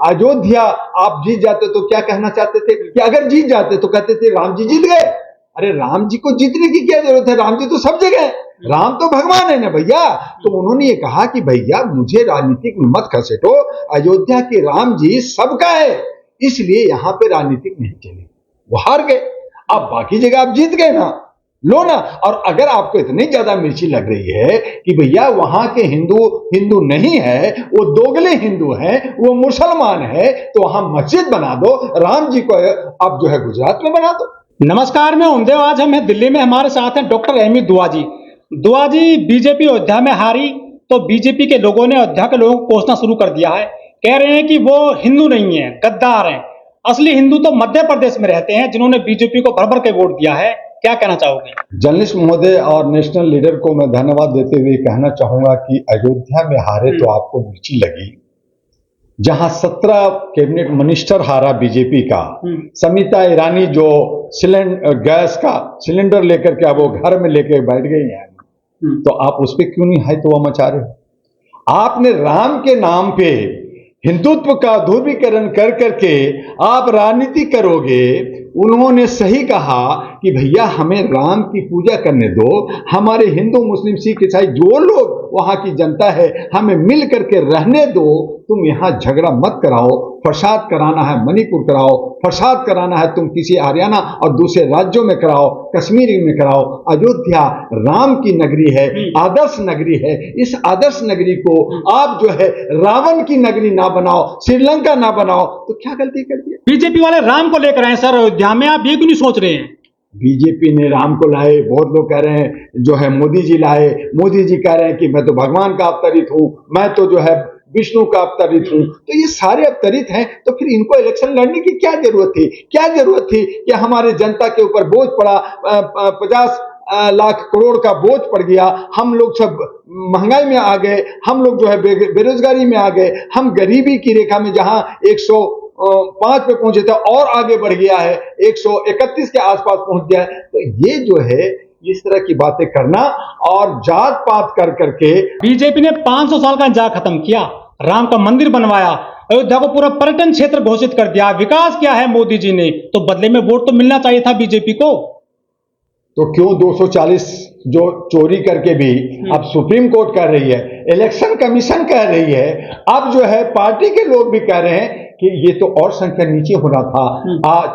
अयोध्या आप जीत जाते तो क्या कहना चाहते थे कि अगर जीत जाते तो कहते थे राम जी जीत गए। अरे राम जी को जीतने की क्या जरूरत है, राम जी तो सब जगह है, राम तो भगवान है ना भैया। तो उन्होंने ये कहा कि भैया मुझे राजनीतिक में मत खसेटो, अयोध्या के राम जी सबका है, इसलिए यहां पे राजनीतिक नहीं चले। वो हार गए। अब बाकी जगह आप जीत गए ना, लो ना। और अगर आपको इतनी ज्यादा मिर्ची लग रही है कि भैया वहां के हिंदू हिंदू नहीं है, वो दोगले हिंदू हैं, वो मुसलमान है, तो वहां मस्जिद बना दो, राम जी को आप जो है गुजरात में बना दो। नमस्कार, मैं ओमदेव। आज हम हैं दिल्ली में, हमारे साथ हैं डॉक्टर अहमद दुआ जी। दुआ जी, बीजेपी अयोध्या में हारी तो बीजेपी के लोगों ने अयोध्या के लोगों को कोसना शुरू कर दिया है। कह रहे हैं कि वो हिंदू नहीं है, गद्दार हैं। असली हिंदू तो मध्य प्रदेश में रहते हैं, जिन्होंने बीजेपी को भर भर के वोट दिया है। क्या कहना चाहोगे? जर्नलिस्ट महोदय और नेशनल लीडर को मैं धन्यवाद देते हुए कहना चाहूंगा कि अयोध्या में हारे तो आपको मिर्ची लगी, जहां 17 कैबिनेट मिनिस्टर हारा बीजेपी का, समिता ईरानी जो गैस का सिलेंडर लेकर के अब वो घर में लेकर बैठ गई हैं, तो आप उस पर क्यों नहीं है तो वह मचा रहे हो? आपने राम के नाम पे हिंदुत्व का ध्रुवीकरण कर करके आप राजनीति करोगे। उन्होंने सही कहा कि भैया हमें राम की पूजा करने दो, हमारे हिंदू मुस्लिम सिख ईसाई जो लोग वहां की जनता है हमें मिल करके रहने दो, तुम यहां झगड़ा मत कराओ। फसाद कराना है मणिपुर कराओ, फसाद कराना है तुम किसी हरियाणा और दूसरे राज्यों में कराओ, कश्मीर में कराओ। अयोध्या राम की नगरी है, आदर्श नगरी है। इस आदर्श नगरी को आप जो है रावण की नगरी ना बनाओ, श्रीलंका ना बनाओ, तो क्या गलती कर दी? बीजेपी वाले राम को लेकर आए सर अयोध्या में, आप ये क्यों नहीं सोच रहे हैं? बीजेपी ने राम को लाए, बहुत लोग कह रहे हैं जो है मोदी जी लाए। मोदी जी कह रहे हैं कि मैं तो भगवान का अवतरित हूं, मैं तो जो है विष्णु का अवतरित हूं। तो ये सारे अवतरित हैं, तो फिर इनको इलेक्शन लड़ने की क्या जरूरत थी? क्या जरूरत थी कि हमारे जनता के ऊपर बोझ पड़ा, 50 लाख करोड़ का बोझ पड़ गया, हम लोग सब महंगाई में आ गए, हम लोग जो है बेरोजगारी में आ गए, हम गरीबी की रेखा में जहां 105 पे पहुंचे थे और आगे बढ़ गया है, 131 के आसपास पहुंच गया है। तो ये जो है इस तरह की बातें करना और जात पात कर करके बीजेपी ने 500 साल का इंतजार खत्म किया, राम का मंदिर बनवाया, अयोध्या को पूरा पर्यटन क्षेत्र घोषित कर दिया, विकास किया है मोदी जी ने, तो बदले में वोट तो मिलना चाहिए था बीजेपी को। तो क्यों 240 जो चोरी करके भी अब सुप्रीम कोर्ट कह रही है, इलेक्शन कमीशन कह रही है, अब जो है पार्टी के लोग भी कह रहे हैं कि ये तो और संख्या नीचे होना था,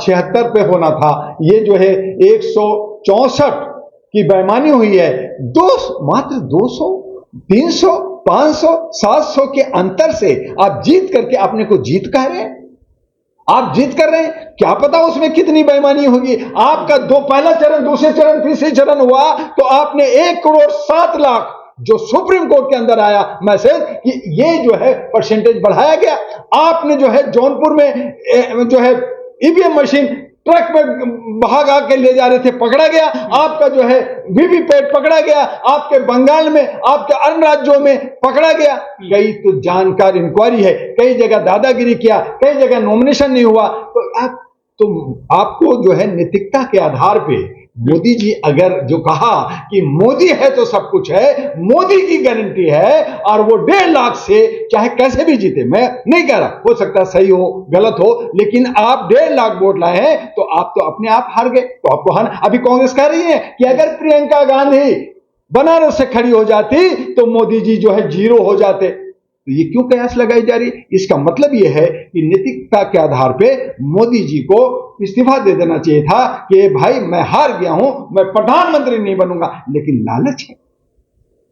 76 पे होना था, ये जो है 164 की बेईमानी हुई है। मात्र 200, 300, 500, 700 के अंतर से आप जीत करके अपने को जीत कह रहे हैं। आप जीत कर रहे हैं, क्या पता उसमें कितनी बेईमानी होगी। आपका पहला चरण, दूसरे चरण, तीसरे चरण हुआ तो आपने 1,07,00,000 जो सुप्रीम कोर्ट के अंदर आया मैसेज कि ये जो है परसेंटेज बढ़ाया गया। आपने जो है जौनपुर में जो है ईवीएम मशीन ट्रक में भाग के ले जा रहे थे, पकड़ा गया। आपका जो है वीवीपैट पकड़ा गया, आपके बंगाल में, आपके अन्य राज्यों में पकड़ा गया। कई तो जानकार इंक्वायरी है, कई जगह दादागिरी किया, कई जगह नॉमिनेशन नहीं हुआ। तो आपको जो है नैतिकता के आधार पे मोदी जी अगर जो कहा कि मोदी है तो सब कुछ है, मोदी की गारंटी है, और वो 1.5 लाख से चाहे कैसे भी जीते, मैं नहीं कह रहा, हो सकता सही हो गलत हो, लेकिन आप 1.5 लाख वोट लाए हैं तो आप तो अपने आप हार गए। तो आपको अभी कांग्रेस कह रही है कि अगर प्रियंका गांधी बनारस से खड़ी हो जाती तो मोदी जी जो है 0 हो जाते। तो ये क्यों कयास लगाई जा रही है? इसका मतलब यह है कि नैतिकता के आधार पे मोदी जी को इस्तीफा दे देना चाहिए था कि भाई मैं हार गया हूं, मैं प्रधानमंत्री नहीं बनूंगा। लेकिन लालच है,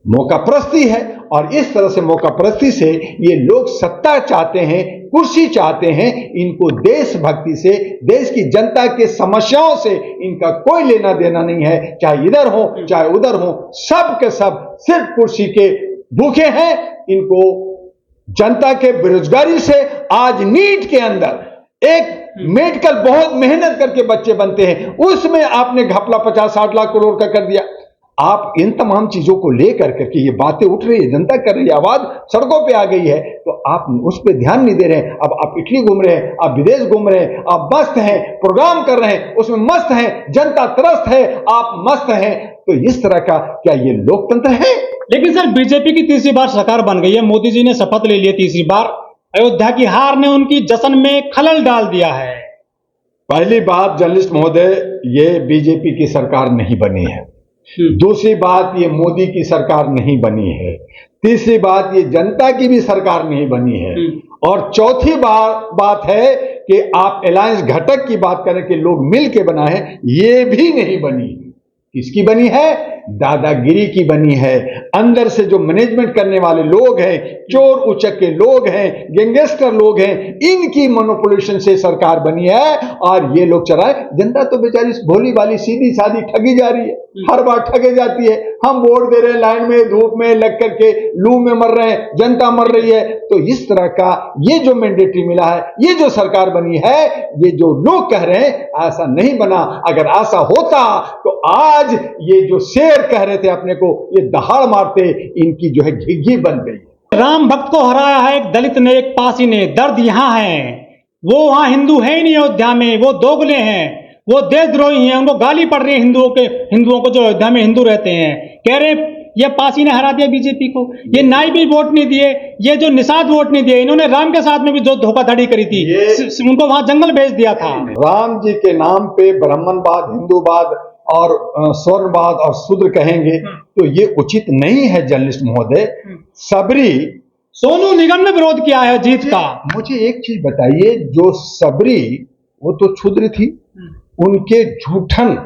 मौका परस्ती है, और इस तरह से मौका परस्ती से ये लोग सत्ता चाहते हैं, कुर्सी चाहते हैं। इनको देशभक्ति से, देश की जनता के समस्याओं से इनका कोई लेना देना नहीं है, चाहे इधर हो चाहे उधर हो, सब के सब सिर्फ कुर्सी के भूखे हैं। इनको जनता के बेरोजगारी से, आज नीट के अंदर एक मेडिकल बहुत मेहनत करके बच्चे बनते हैं, उसमें आपने घपला 50-60 लाख करोड़ का कर दिया। आप इन तमाम चीजों को लेकर के ये बातें उठ रही है, जनता कर रही है, आवाज सड़कों पे आ गई है, तो आप उस पर ध्यान नहीं दे रहे हैं। अब आप इटली घूम रहे हैं, आप विदेश घूम रहे हैं, आप मस्त हैं, प्रोग्राम कर रहे हैं, उसमें मस्त हैं, जनता त्रस्त है, आप मस्त हैं। तो इस तरह का क्या ये लोकतंत्र है? लेकिन सर बीजेपी की तीसरी बार सरकार बन गई है, मोदी जी ने शपथ ले लिया तीसरी बार, अयोध्या की हार ने उनकी जश्न में खलल डाल दिया है। पहली बात जर्नलिस्ट महोदय, ये बीजेपी की सरकार नहीं बनी है। दूसरी बात, ये मोदी की सरकार नहीं बनी है। तीसरी बात, ये जनता की भी सरकार नहीं बनी है। और चौथी बात है कि आप अलायंस घटक की बात करें कि लोग मिल के बनाए, ये भी नहीं बनी। किसकी बनी है? दादागिरी की बनी है। अंदर से जो मैनेजमेंट करने वाले लोग हैं, चोर उचक के लोग हैं, गैंगस्टर लोग हैं, इनकी मैनिपुलेशन से सरकार बनी है और ये लोग चलाए। जनता तो बेचारी भोली भाली सीधी सादी ठगी जा रही है, हर बार ठगे जाती है। हम वोट दे रहे हैं, लाइन में धूप में लग करके लू में मर रहे हैं, जनता मर रही है। तो इस तरह का ये जो मैंडेटरी मिला है, ये जो सरकार बनी है, ये जो लोग कह रहे हैं ऐसा नहीं बना। अगर ऐसा होता तो आज ये जो शेर कह रहे थे अपने को, ये दहाड़ मारते, इनकी जो है घिघी बन गई। राम भक्त को हराया है एक दलित ने, एक पासी ने। दर्द यहां है, वो वहां हिंदू है ही नहीं अयोध्या में, वो दोगले हैं, वो देशद्रोही हैं। उनको गाली पड़ रही है हिंदुओं को जो अयोध्या में हिंदू रहते हैं। कह रहे ये पासी ने हरा दिया बीजेपी को, ये नाई भी वोट नहीं दिए, ये जो निषाद वोट नहीं दिए। इन्होंने राम के साथ में भी जो धोखाधड़ी करी थी, उनको वहां जंगल भेज दिया था। राम जी के नाम पे ब्राह्मणवाद, हिंदूवाद और स्वर्णवाद और शूद्र कहेंगे तो ये उचित नहीं है जर्नलिस्ट महोदय। सबरी, सोनू निगम ने विरोध किया है जीत का। मुझे एक चीज बताइए, जो सबरी वो तो क्षुद्र थी, उनके झूठन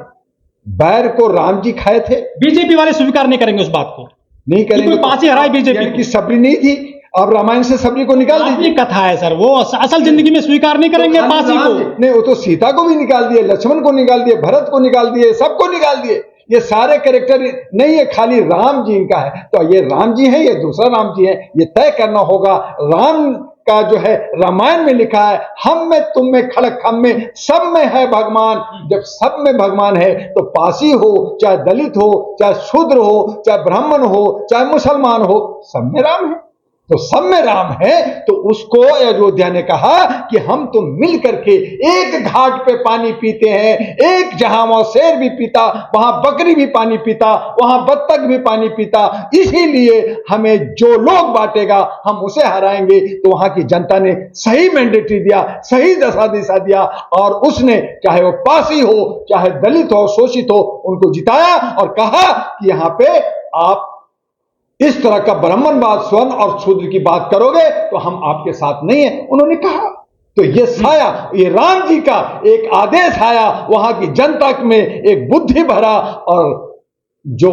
बैर को राम जी खाए थे। बीजेपी वाले स्वीकार नहीं करेंगे उस बात को, नहीं करेंगे। पासी हराई बीजेपी की सबरी नहीं थी, अब रामायण से सबरी को निकाल दीजिए। कथा है सर, वो असल जिंदगी में स्वीकार नहीं करेंगे तो पासी को। नहीं, वो तो सीता को भी निकाल दिए, लक्ष्मण को निकाल दिए, भरत को निकाल दिए, सबको निकाल दिए। ये सारे कैरेक्टर नहीं है, खाली राम जी इनका है। तो ये राम जी है, ये दूसरा राम जी है, ये तय करना होगा। राम का जो है रामायण में लिखा है, हम में तुम में खड़क खम में सब में है भगवान। जब सब में भगवान है तो पासी हो, चाहे दलित हो, चाहे शूद्र हो, चाहे ब्राह्मण हो, चाहे मुसलमान हो, सब में राम है। तो सब में राम है, तो उसको अयोध्या ने कहा कि हम तो मिल करके एक घाट पे पानी पीते हैं, एक जहां वहां शेर भी पीता, वहां बकरी भी पानी पीता, वहां बत्तख भी पानी पीता, इसीलिए हमें जो लोग बांटेगा हम उसे हराएंगे। तो वहां की जनता ने सही मैंडेटरी दिया, सही दशा दिशा दिया और उसने, चाहे वो पासी हो, चाहे दलित हो, शोषित हो, उनको जिताया और कहा कि यहां पे आप इस तरह का ब्राह्मणवाद, स्वर्ण और शूद्र की बात करोगे तो हम आपके साथ नहीं है, उन्होंने कहा। तो ये साया, ये राम जी का एक आदेश आया, वहां की जनता में एक बुद्धि भरा और जो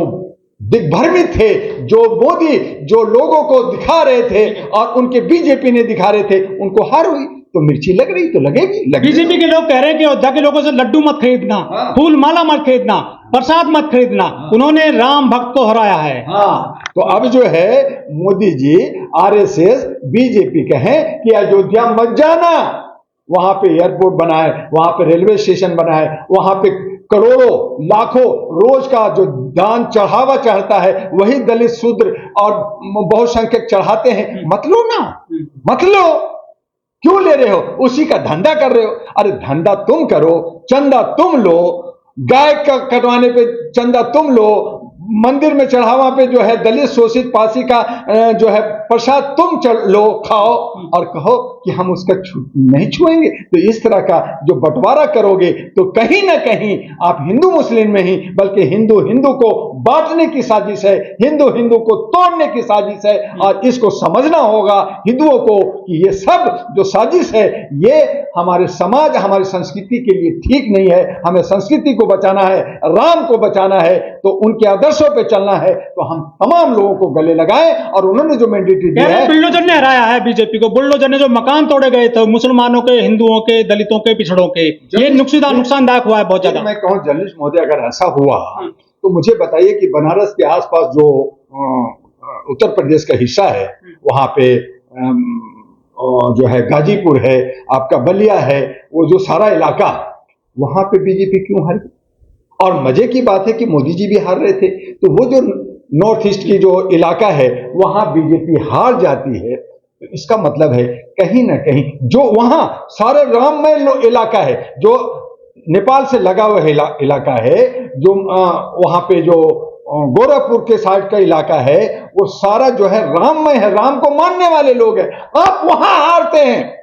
दिग्भ्रमित थे, जो मोदी जो लोगों को दिखा रहे थे और उनके बीजेपी ने दिखा रहे थे, उनको हार हुई। तो मिर्ची लग रही तो लगेगी। बीजेपी के लोग कह रहे हैं कि अयोध्या के लोगों से लड्डू मत खरीदना, फूल माला मत खरीदना, प्रसाद मत खरीदना। उन्होंने राम भक्त को हराया है। तो अब जो है मोदी जी, आरएसएस, बीजेपी कहें कि अयोध्या मत जाना, वहां पे एयरपोर्ट बनाए, वहां पे रेलवे स्टेशन बनाए, वहां पे करोड़ों लाखों रोज का जो दान चढ़ावा चढ़ता है वही दलित, शूद्र और बहुसंख्यक चढ़ाते हैं। मत लो ना, मत लो, क्यों ले रहे हो? उसी का धंधा कर रहे हो। अरे धंधा तुम करो, चंदा तुम लो, गाय का कटवाने पे चंदा तुम लो, मंदिर में चढ़ावा पे जो है दलित शोषित पासी का जो है प्रसाद तुम लो, खाओ और कहो कि हम उसका नहीं छुएंगे। तो इस तरह का जो बंटवारा करोगे तो कहीं ना कहीं आप हिंदू मुस्लिम में ही, बल्कि हिंदू हिंदू को बांटने की साजिश है, हिंदू हिंदू को तोड़ने की साजिश है। और इसको समझना होगा हिंदुओं को कि ये सब जो साजिश है ये हमारे समाज, हमारी संस्कृति के लिए ठीक नहीं है। हमें संस्कृति को बचाना है, राम को बचाना है, तो उनके आदर्शों पे चलना है। तो हम तमाम लोगों को गले लगाएं और उन्होंने जो मैंडेटरी दिया है, बुलडोजर ने हराया है बीजेपी को। बुलडोजर ने जो मकान तोड़े गए थे मुसलमानों के, हिंदुओं के, दलितों के, पिछड़ों के, ये नुकसानदायक हुआ है बहुत ज्यादा। मैं कहूं जर्नलिस्ट महोदय, अगर ऐसा हुआ तो मुझे बताइए कि बनारस के आसपास जो उत्तर प्रदेश का हिस्सा है, वहां पे जो है गाजीपुर है, आपका बलिया है, वो जो सारा इलाका, वहां पे बीजेपी क्यों हारी? और मजे की बात है कि मोदी जी भी हार रहे थे। तो वो जो नॉर्थ ईस्ट की जो इलाका है वहां बीजेपी हार जाती है, तो इसका मतलब है कहीं ना कहीं जो वहां सारे राममय इलाका है, जो नेपाल से लगा हुआ इलाका है, जो वहां पे जो गोरखपुर के साइड का इलाका है, वो सारा जो है राममय है, राम को मानने वाले लोग हैं। आप वहां हारते हैं।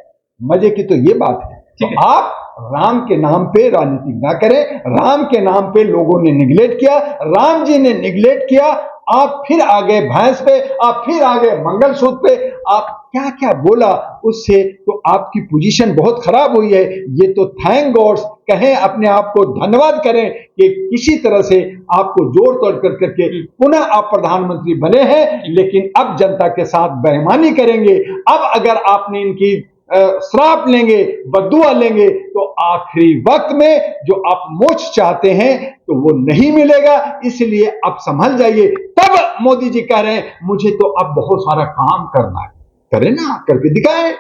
मजे की तो ये बात है। तो आप राम के नाम पे राजनीति ना करें। राम के नाम पे लोगों ने निगलेक्ट किया, राम जी ने निगलेक्ट किया। आप फिर आगे भैंस पे, आप फिर आगे मंगलसूत्र पे, आप क्या क्या बोला, उससे तो आपकी पोजीशन बहुत खराब हुई है। ये तो थैंक गॉड्स कहें, अपने आप को धन्यवाद करें कि किसी तरह से आपको जोड़ तोड़ कर करके पुनः आप प्रधानमंत्री बने हैं। लेकिन अब जनता के साथ बेईमानी करेंगे। अब अगर आपने इनकी श्राप लेंगे, बद्दुआ लेंगे, तो आखिरी वक्त में जो आप मोक्ष चाहते हैं तो वो नहीं मिलेगा। इसलिए अब संभल जाइए। तब मोदी जी कह रहे हैं मुझे तो अब बहुत सारा काम करना है। करें ना, करके दिखाएं।